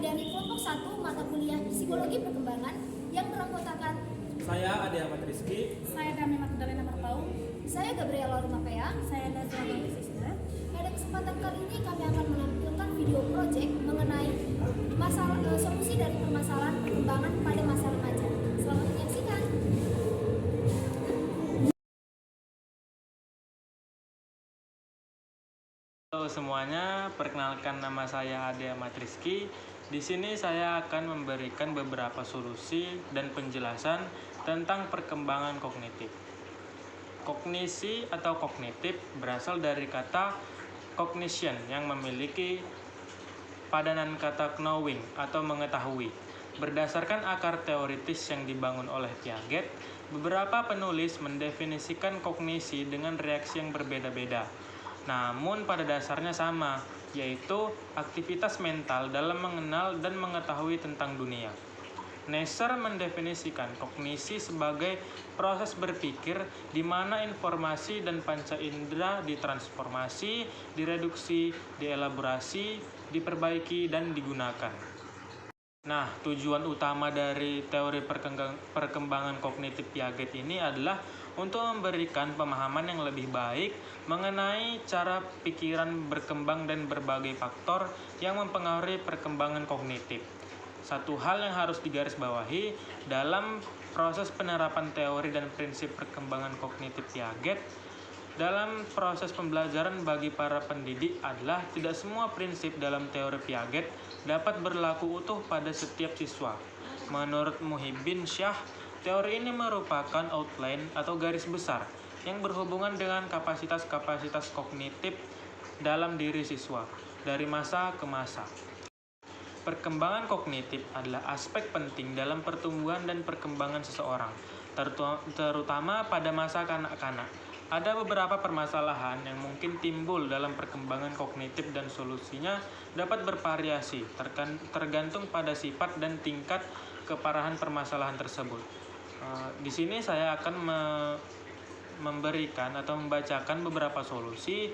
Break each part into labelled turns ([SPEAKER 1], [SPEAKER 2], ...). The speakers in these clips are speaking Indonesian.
[SPEAKER 1] dari kelompok 1 mata kuliah Psikologi Perkembangan yang beranggotakan
[SPEAKER 2] Saya Ade Ahmad Rizky.
[SPEAKER 3] Saya Dami Magdalena Marpau.
[SPEAKER 1] saya Gabriela Rumapea.
[SPEAKER 3] Saya Nazia Sister.
[SPEAKER 1] Pada kesempatan kali ini kami akan menampilkan video project mengenai solusi dari permasalahan perkembangan pada masa remaja. Selamat menyaksikan.
[SPEAKER 2] Halo semuanya, perkenalkan nama saya Ade Ahmad Rizky. Di sini saya akan memberikan beberapa solusi dan penjelasan tentang perkembangan kognitif. Kognisi atau kognitif berasal dari kata cognition yang memiliki padanan kata knowing atau mengetahui. Berdasarkan akar teoritis yang dibangun oleh Piaget, beberapa penulis mendefinisikan kognisi dengan reaksi yang berbeda-beda. Namun pada dasarnya sama, yaitu aktivitas mental dalam mengenal dan mengetahui tentang dunia. Neisser mendefinisikan kognisi sebagai proses berpikir di mana informasi dan panca indera ditransformasi, direduksi, dielaborasi, diperbaiki, dan digunakan. Nah, tujuan utama dari teori perkembangan kognitif Piaget ini adalah untuk memberikan pemahaman yang lebih baik mengenai cara pikiran berkembang dan berbagai faktor yang mempengaruhi perkembangan kognitif. Satu hal yang harus digarisbawahi dalam proses penerapan teori dan prinsip perkembangan kognitif Piaget dalam proses pembelajaran bagi para pendidik adalah tidak semua prinsip dalam teori Piaget dapat berlaku utuh pada setiap siswa. Menurut Muhibbin Syah, teori ini merupakan outline atau garis besar yang berhubungan dengan kapasitas-kapasitas kognitif dalam diri siswa dari masa ke masa. Perkembangan kognitif adalah aspek penting dalam pertumbuhan dan perkembangan seseorang, terutama pada masa kanak-kanak. Ada beberapa permasalahan yang mungkin timbul dalam perkembangan kognitif dan solusinya dapat bervariasi tergantung pada sifat dan tingkat keparahan permasalahan tersebut. Di sini saya akan memberikan atau membacakan beberapa solusi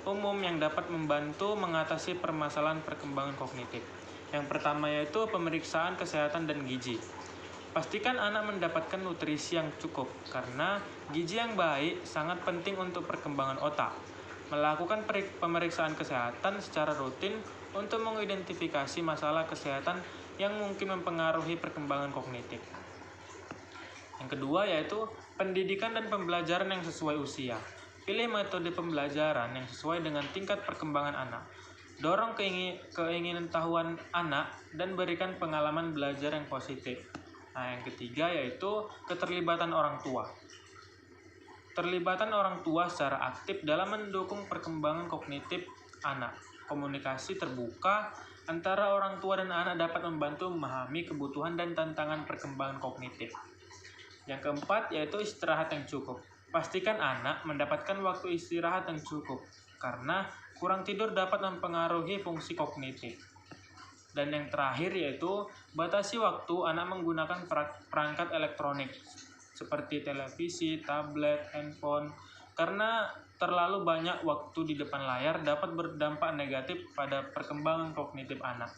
[SPEAKER 2] umum yang dapat membantu mengatasi permasalahan perkembangan kognitif. Yang pertama yaitu pemeriksaan kesehatan dan gizi. Pastikan anak mendapatkan nutrisi yang cukup, karena gizi yang baik sangat penting untuk perkembangan otak. Melakukan pemeriksaan kesehatan secara rutin untuk mengidentifikasi masalah kesehatan yang mungkin mempengaruhi perkembangan kognitif. Yang kedua yaitu pendidikan dan pembelajaran yang sesuai usia. Pilih metode pembelajaran yang sesuai dengan tingkat perkembangan anak. Dorong keinginan tahuan anak dan berikan pengalaman belajar yang positif. Nah, yang ketiga yaitu keterlibatan orang tua. Terlibatan orang tua secara aktif dalam mendukung perkembangan kognitif anak. Komunikasi terbuka antara orang tua dan anak dapat membantu memahami kebutuhan dan tantangan perkembangan kognitif. Yang keempat yaitu istirahat yang cukup. Pastikan anak mendapatkan waktu istirahat yang cukup, karena kurang tidur dapat mempengaruhi fungsi kognitif. Dan yang terakhir yaitu batasi waktu anak menggunakan perangkat elektronik seperti televisi, tablet, handphone, karena terlalu banyak waktu di depan layar dapat berdampak negatif pada perkembangan kognitif anak.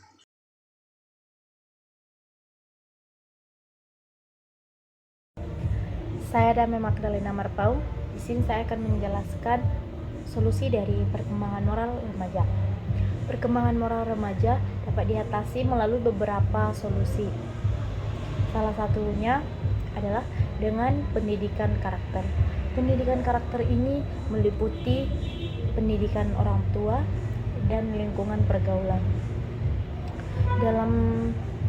[SPEAKER 3] Saya Dami Magdalena Marpau. Di sini saya akan menjelaskan solusi dari perkembangan moral remaja. Perkembangan moral remaja dapat diatasi melalui beberapa solusi. Salah satunya adalah dengan pendidikan karakter. Pendidikan karakter ini meliputi pendidikan orang tua dan lingkungan pergaulan. Dalam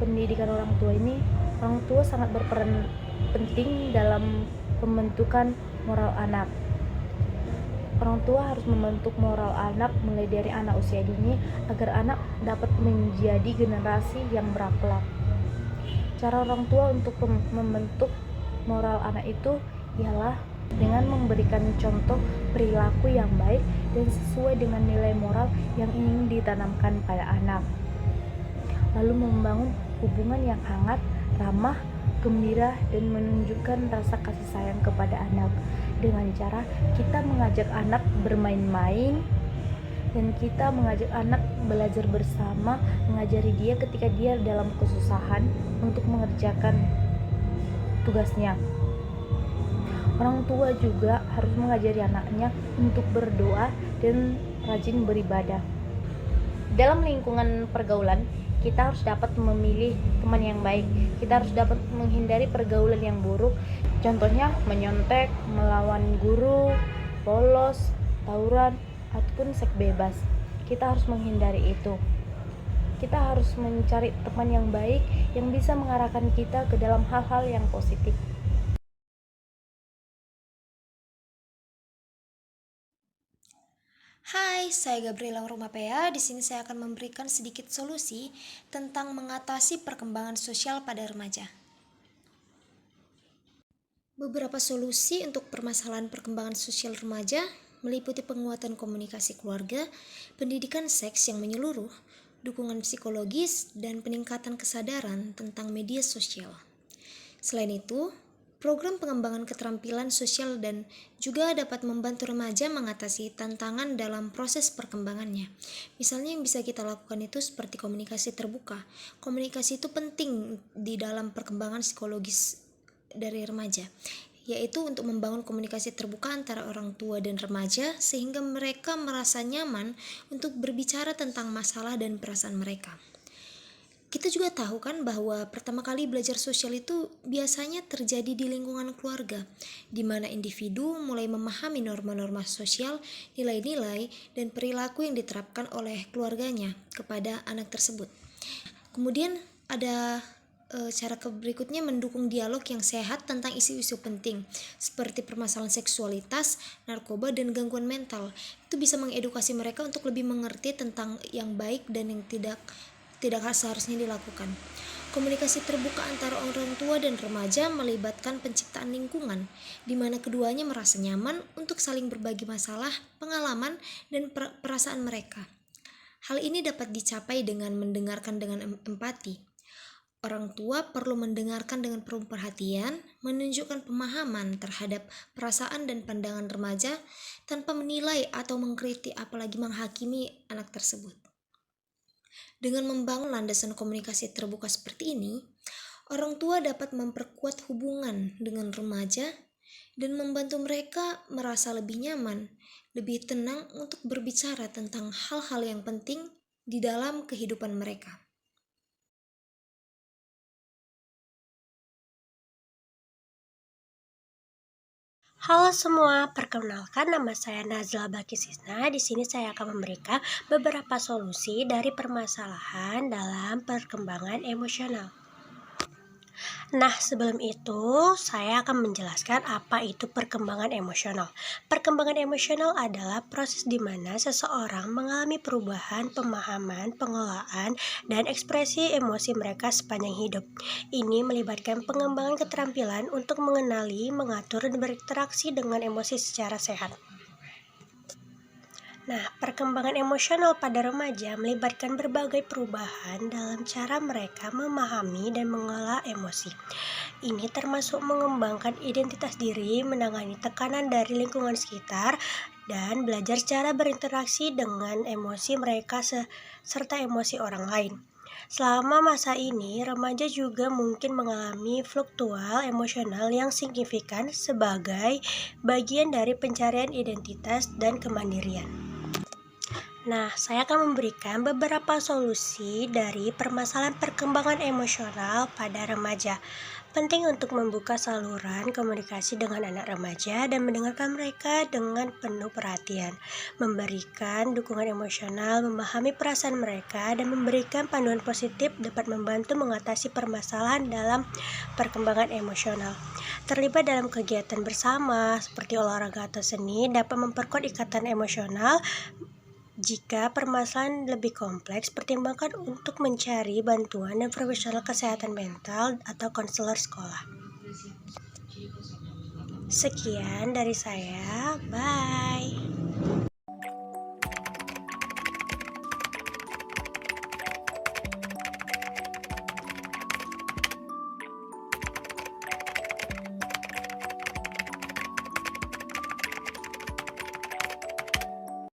[SPEAKER 3] pendidikan orang tua ini, orang tua sangat berperan penting dalam pembentukan moral anak. Orang tua harus membentuk moral anak mulai dari anak usia dini agar anak dapat menjadi generasi yang berakhlak. Cara orang tua untuk membentuk moral anak itu ialah dengan memberikan contoh perilaku yang baik dan sesuai dengan nilai moral yang ingin ditanamkan pada anak. Lalu membangun hubungan yang hangat, ramah, gembira, dan menunjukkan rasa kasih sayang kepada anak dengan cara kita mengajak anak bermain-main dan kita mengajak anak belajar bersama, mengajari dia ketika dia dalam kesusahan untuk mengerjakan tugasnya. Orang tua juga harus mengajari anaknya untuk berdoa dan rajin beribadah. Dalam lingkungan pergaulan, kita harus dapat memilih teman yang baik. Kita harus dapat menghindari pergaulan yang buruk. Contohnya menyontek, melawan guru, bolos, tawuran, ataupun seks bebas. Kita harus menghindari itu. Kita harus mencari teman yang baik yang bisa mengarahkan kita ke dalam hal-hal yang positif.
[SPEAKER 1] Hai, saya Gabriela Rumapea. Di sini saya akan memberikan sedikit solusi tentang mengatasi perkembangan sosial pada remaja. Beberapa solusi untuk permasalahan perkembangan sosial remaja meliputi penguatan komunikasi keluarga, pendidikan seks yang menyeluruh, dukungan psikologis, dan peningkatan kesadaran tentang media sosial. Selain itu, program pengembangan keterampilan sosial dan juga dapat membantu remaja mengatasi tantangan dalam proses perkembangannya. Misalnya yang bisa kita lakukan itu seperti komunikasi terbuka. Komunikasi itu penting di dalam perkembangan psikologis dari remaja, yaitu untuk membangun komunikasi terbuka antara orang tua dan remaja sehingga mereka merasa nyaman untuk berbicara tentang masalah dan perasaan mereka. Kita juga tahu kan bahwa pertama kali belajar sosial itu biasanya terjadi di lingkungan keluarga, di mana individu mulai memahami norma-norma sosial, nilai-nilai, dan perilaku yang diterapkan oleh keluarganya kepada anak tersebut. Kemudian ada cara berikutnya mendukung dialog yang sehat tentang isu-isu penting seperti permasalahan seksualitas, narkoba, dan gangguan mental. Itu bisa mengedukasi mereka untuk lebih mengerti tentang yang baik dan yang tidak seharusnya dilakukan. Komunikasi terbuka antara orang tua dan remaja melibatkan penciptaan lingkungan di mana keduanya merasa nyaman untuk saling berbagi masalah, pengalaman, dan perasaan mereka. Hal ini dapat dicapai dengan mendengarkan dengan empati. Orang tua perlu mendengarkan dengan penuh perhatian, menunjukkan pemahaman terhadap perasaan dan pandangan remaja tanpa menilai atau mengkritik apalagi menghakimi anak tersebut. Dengan membangun landasan komunikasi terbuka seperti ini, orang tua dapat memperkuat hubungan dengan remaja dan membantu mereka merasa lebih nyaman, lebih tenang untuk berbicara tentang hal-hal yang penting di dalam kehidupan mereka.
[SPEAKER 4] Halo semua, perkenalkan nama saya Nazla Bakisisna. Di sini saya akan memberikan beberapa solusi dari permasalahan dalam perkembangan emosional. Nah, sebelum itu saya akan menjelaskan apa itu perkembangan emosional. Perkembangan emosional adalah proses di mana seseorang mengalami perubahan pemahaman, pengelolaan, dan ekspresi emosi mereka sepanjang hidup. Ini melibatkan pengembangan keterampilan untuk mengenali, mengatur, dan berinteraksi dengan emosi secara sehat. Nah, perkembangan emosional pada remaja melibatkan berbagai perubahan dalam cara mereka memahami dan mengelola emosi. Ini termasuk mengembangkan identitas diri, menangani tekanan dari lingkungan sekitar, dan belajar cara berinteraksi dengan emosi mereka serta emosi orang lain. Selama masa ini, remaja juga mungkin mengalami fluktual emosional yang signifikan sebagai bagian dari pencarian identitas dan kemandirian. Nah, saya akan memberikan beberapa solusi dari permasalahan perkembangan emosional pada remaja. Penting untuk membuka saluran komunikasi dengan anak remaja dan mendengarkan mereka dengan penuh perhatian, memberikan dukungan emosional, memahami perasaan mereka, dan memberikan panduan positif dapat membantu mengatasi permasalahan dalam perkembangan emosional. Terlibat dalam kegiatan bersama seperti olahraga atau seni dapat memperkuat ikatan emosional. Jika permasalahan lebih kompleks, pertimbangkan untuk mencari bantuan dan profesional kesehatan mental atau konselor sekolah. Sekian dari saya, bye.